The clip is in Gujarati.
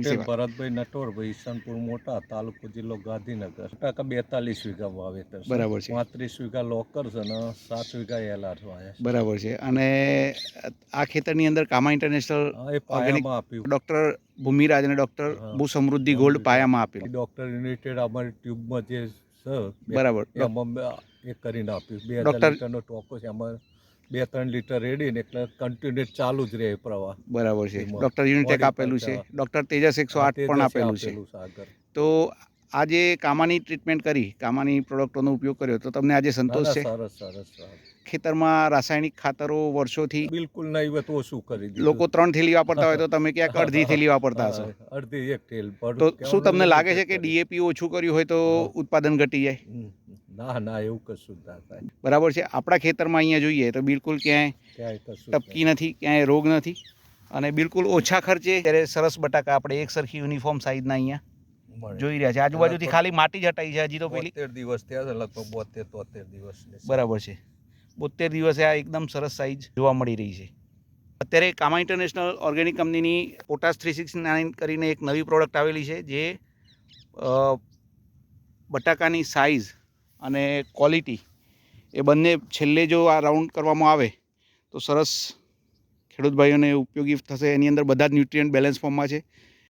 સેવા? ભરતભાઈ નટવરભાઈ, ઈસનપુર મોટા, તાલુકો જિલ્લો ગાંધીનગર. 42 વીઘા વાવેતર છે. બરાબર છે. 35 વીઘા લોકર છે અને 7 વીઘા એલઆર વાયા છે. બરાબર છે. અને આ ખેતરની અંદર કામા ઇન્ટરનેશનલ હા, એ ઓર્ગેનિક પાયામાં આપ્યું. ડૉક્ટર ભૂમિરાજ અને ડૉક્ટર હા. ભૂ સમૃદ્ધિ ગોલ્ડ પાયામાં આપેલું. ડૉક્ટર યુનાઇટેડ અમારી ટ્યુબમાં જે છે બરાબર. એમાં એ કરીને આપ્યું. 2000 ડૉક્ટર લીટરનો ટોકો છે, એમાં 2-3 લીટર રેડી ને એટલે કન્ટિન્યુ ચાલુ જ રહે એ પ્રવાહ. બરાબર છે. એમાં ડૉક્ટર યુનિટેક આપેલું છે. ડૉક્ટર તેજસ 108 પણ આપેલું છે. આગળ. તો આજે કામાની ટ્રીટમેન્ટ કરી, કામાની પ્રોડક્ટોનો ઉપયોગ કર્યો, તો તમને આજે સંતોષ છે? સરસ. ખેતરમાં રાસાયણિક ખાતરો વર્ષોથી બિલકુલ નહીં, તો શું કરી દીધું. લોકો 3 થેલી વાપરતા હોય તો તમે ક્યાંક અડધી થેલી વાપરતા હશો. અડધી એક થેલ. તો શું તમને લાગે છે કે ડીએપી ઓછું કર્યું હોય તો ઉત્પાદન ઘટી જાય? ના, એવું કશું ના થાય. બરાબર છે. આપણા ખેતરમાં અહીંયા જોઈએ તો બિલકુલ ક્યાંય કશું ટપકી નથી, ક્યાંય રોગ નથી, અને બિલકુલ ઓછા ખર્ચે ત્યારે સરસ બટાકા આપણે એક સરખી યુનિફોર્મ સાઇઝના અહીંયા જોઈ રહ્યા છે. આજુબાજુથી ખાલી માટી જ હટાઈ છે. હજી તો પેલી 72 દિવસ થયા છે, લગભગ 72-73 દિવસ. બરાબર છે. 72 દિવસે આ એકદમ સરસ સાઇઝ જોવા મળી રહી છે. અત્યારે કામા ઇન્ટરનેશનલ ઓર્ગેનિક કંપનીની પોટાશ 369 કરીને એક નવી પ્રોડક્ટ આવેલી છે, જે બટાકાની સાઇઝ અને ક્વોલિટી એ બંને છેલ્લે જો આ રાઉન્ડ કરવામાં આવે તો સરસ ખેડૂત ભાઈઓને ઉપયોગી થશે. એની અંદર બધા જ ન્યુટ્રિયન્ટ બેલેન્સ ફોર્મમાં છે.